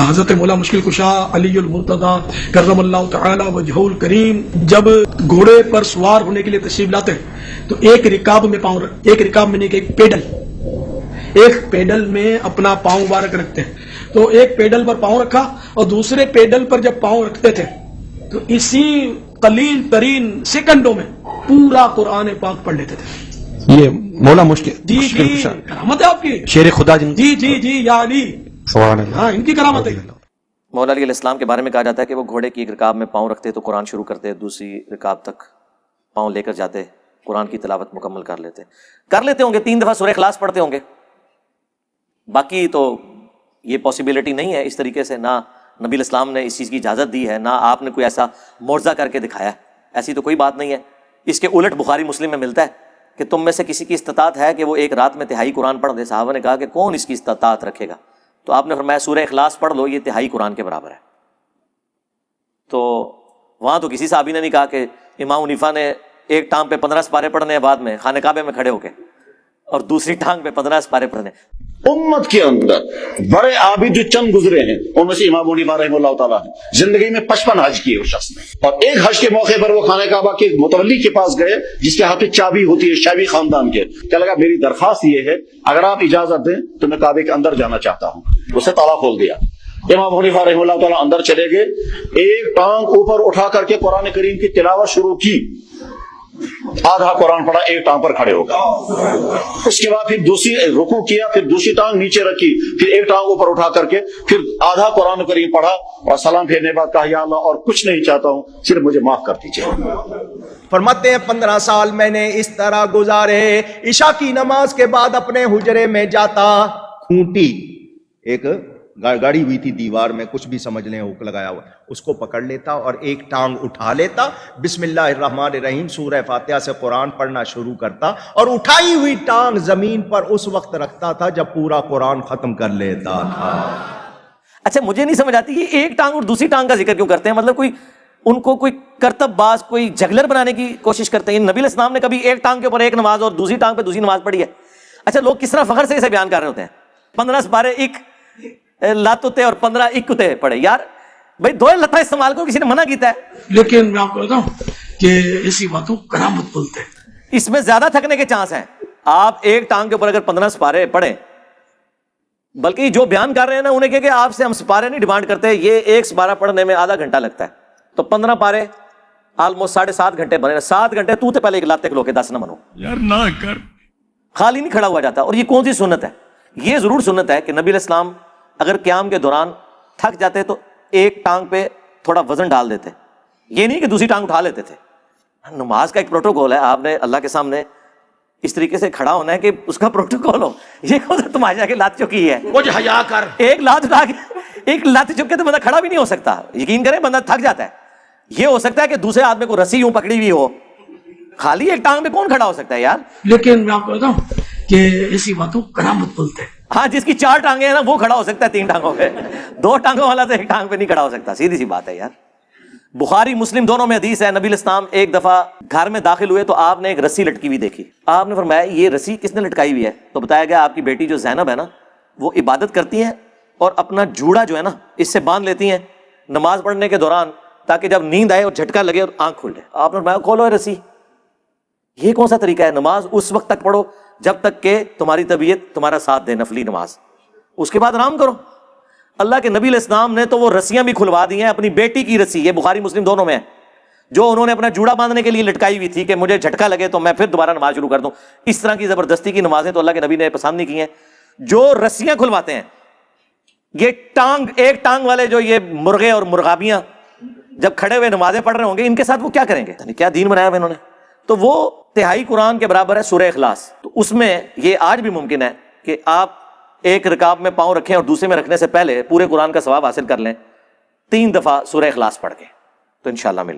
حضرت مولا مشکل کشا علی المرتضیٰ کرم اللہ تعالی وجہہ الکریم جب گھوڑے پر سوار ہونے کے لیے تشریف لاتے ہیں تو ایک رکاب میں نہیں کہ ایک پیڈل میں اپنا پاؤں مبارک رکھتے ہیں. تو ایک پیڈل پر پاؤں رکھا اور دوسرے پیڈل پر جب پاؤں رکھتے تھے تو اسی قلیل ترین سیکنڈوں میں پورا قرآن پاک پڑھ لیتے تھے. یہ مولا مشکل جی کرامت ہے آپ کی، شیر خدا جی یا علی، سبحان اللہ، ہاں ان کی کرامت ہے. مولا علی علیہ السلام کے بارے میں کہا جاتا ہے کہ وہ گھوڑے کی ایک رکاب میں پاؤں رکھتے تو قرآن شروع کرتے، دوسری رکاب تک پاؤں لے کر جاتے، قرآن کی تلاوت مکمل کر لیتے ہوں گے. 3 دفعہ سورہ اخلاص پڑھتے ہوں گے. باقی تو یہ پاسبلٹی نہیں ہے اس طریقے سے، نہ نبی الاسلام نے اس چیز کی اجازت دی ہے، نہ آپ نے کوئی ایسا معجزہ کر کے دکھایا ہے. ایسی تو کوئی بات نہیں ہے. اس کے الٹ بخاری مسلم میں ملتا ہے کہ تم میں سے کسی کی استطاعت ہے کہ وہ ایک رات میں تہائی قرآن پڑھ دے. صحابہ نے کہا کہ کون اس کی استطاعت رکھے گا؟ تو آپ نے فرمایا سورہ اخلاص پڑھ لو، یہ تہائی قرآن کے برابر ہے. تو وہاں تو کسی صحابی نے نہیں کہا کہ امام حنیفہ نے ایک ٹانگ پہ 15 سپارے پڑھنے ہیں بعد میں خانہ کعبے میں کھڑے ہو کے، اور دوسری ٹانگ پہ 15 سپارے پڑھنے. امت کے اندر بڑے عابد جو چند گزرے ہیں ان میں سے امام حنیفہ رحمہ اللہ تعالیٰ ہے. زندگی میں 55 حج کیے اس شخص نے، اور ایک حج کے موقع پر وہ خانہ کعبہ کے متولی کے پاس گئے جس کے ہاتھ میں چابی ہوتی ہے شیبی خاندان کے. کیا لگا میری درخواست یہ ہے اگر آپ اجازت دیں تو میں کعبے کے اندر جانا چاہتا ہوں. اسے تالا کھول دیا. امام حنیفہ رحمہ اللہ تعالیٰ اندر چلے گئے، ایک ٹانگ اوپر اٹھا کر کے قرآن کریم کی تلاوت شروع کی. آدھا قرآن پڑھا، ایک ٹانگ پر کھڑے ہو گئے. اس کے بعد پھر دوسری رکوع کیا، پھر دوسری ٹانگ نیچے رکھی، پھر ایک ٹانگ اوپر اٹھا کر کے پھر آدھا قرآن کریم پڑھا اور سلام پھیرنے بعد کہا یا اللہ اور کچھ نہیں چاہتا ہوں، صرف مجھے معاف کر دیجیے. فرماتے ہیں 15 سال میں نے اس طرح گزارے. عشاء کی نماز کے بعد اپنے حجرے میں جاتا، کھونٹی ایک گاڑی ہوئی تھی دیوار میں، کچھ بھی سمجھ لیں ہک لگایا ہوا، اس کو پکڑ لیتا اور ایک ٹانگ اٹھا لیتا، بسم اللہ الرحمن الرحیم سورہ فاتحہ سے قرآن پڑھنا شروع کرتا، اور اٹھائی ہوئی ٹانگ زمین پر اس وقت رکھتا تھا جب پورا قرآن ختم کر لیتا تھا. اچھا مجھے نہیں سمجھ آتی یہ ایک ٹانگ اور دوسری ٹانگ کا ذکر کیوں کرتے ہیں؟ مطلب ان کو کوئی کرتب باز، کوئی جگلر بنانے کی کوشش کرتے ہیں. نبی الاسلام نے کبھی ایک ٹانگ کے اوپر ایک نماز اور دوسری ٹانگ پہ دوسری نماز پڑھی ہے؟ اچھا لوگ کس طرح فخر سے اسے بیان کر رہے ہوتے ہیں. 15 سپارے ایک لاتتے اور 15 اکتے پڑے. یار بھائی 2 لتہ استعمال کو کسی نے منع کیتا ہے؟ لیکن میں آپ کو بتاؤں کہ ایسی باتوں کرامت بولتے ہیں. اس میں زیادہ تھکنے کے چانس ہیں. آپ ایک ٹانگ کے اوپر اگر 15 سپارے پڑھیں، بلکہ جو بیان کر رہے ہیں نا انہیں کہ آپ سے ہم سپارے نہیں ڈیمانڈ کرتے، یہ ایک سپارہ پڑھنے میں آدھا گھنٹہ لگتا ہے، تو 15 پارے آلموسٹ 7.5 گھنٹے بنے. 7 گھنٹے تو پہلے ایک لاتے کلو کے 10 نہ منو یار، نہ کر، خالی نہیں کھڑا ہوا جاتا. اور یہ کون سی سنت ہے؟ یہ ضرور سنت ہے کہ نبی علیہ السلام اگر قیام کے دوران تھک جاتے تو ایک ٹانگ پہ تھوڑا وزن ڈال دیتے، یہ نہیں کہ دوسری ٹانگ اٹھا لیتے تھے. نماز کا ایک پروٹوکول ہے، آپ نے اللہ کے سامنے اس طریقے سے کھڑا ہونا ہے کہ اس کا پروٹوکول ہو. یہ کون سا تماشا کہ لات چکی ہے؟ کچھ حیا کر. ایک لات اٹھا کے ایک لات چک کے تو بندہ کھڑا بھی نہیں ہو سکتا. یقین کریں بندہ تھک جاتا ہے. یہ ہو سکتا ہے کہ دوسرے آدمی کو رسی یوں پکڑی ہوئی ہو، خالی ایک ٹانگ پہ کون کھڑا ہو سکتا ہے یار؟ لیکن میں آپ کو بتاؤں کہ ایسی باتوں کرامت بولتے ہیں. ہاں جس کی 4 ٹانگیں ہیں نا وہ کھڑا ہو سکتا ہے 3 ٹانگوں پہ، 2 ٹانگوں والا تو ایک ٹانگ پہ نہیں کھڑا ہو سکتا. سیدھی سی بات ہے یار. بخاری مسلم دونوں میں حدیث ہے، نبی الاسلام ایک دفعہ گھر میں داخل ہوئے تو آپ نے ایک رسی لٹکی ہوئی دیکھی. آپ نے فرمایا یہ رسی کس نے لٹکائی ہوئی ہے؟ تو بتایا گیا آپ کی بیٹی جو زینب ہے نا وہ عبادت کرتی ہیں اور اپنا جوڑا جو ہے نا اس سے باندھ لیتی ہیں نماز پڑھنے کے دوران، تاکہ جب نیند آئے اور جھٹکا لگے اور آنکھ کھل جائے. آپ نے فرمایا کھولو رسی. یہ کون سا طریقہ ہے؟ نماز اس وقت تک پڑھو جب تک کہ تمہاری طبیعت تمہارا ساتھ دے، نفلی نماز، اس کے بعد آرام کرو. اللہ کے نبی علیہ السلام نے تو وہ رسیاں بھی کھلوا دی ہیں، اپنی بیٹی کی رسی، یہ بخاری مسلم دونوں میں ہے، جو انہوں نے اپنا جوڑا باندھنے کے لیے لٹکائی ہوئی تھی کہ مجھے جھٹکا لگے تو میں پھر دوبارہ نماز شروع کر دوں. اس طرح کی زبردستی کی نمازیں تو اللہ کے نبی نے پسند نہیں کی ہیں. جو رسیاں کھلواتے ہیں، یہ ایک ٹانگ والے جو یہ مرغے اور مرغابیاں جب کھڑے ہوئے نمازیں پڑھ رہے ہوں گے، ان کے ساتھ وہ کیا کریں گے؟ کیا دین بنایا ہوا انہوں نے؟ تو وہ تہائی قرآن کے برابر ہے سورہ اخلاص. تو اس میں یہ آج بھی ممکن ہے کہ آپ ایک رکاب میں پاؤں رکھیں اور دوسرے میں رکھنے سے پہلے پورے قرآن کا ثواب حاصل کر لیں 3 دفعہ سورہ اخلاص پڑھ کے. تو انشاءاللہ ملیں.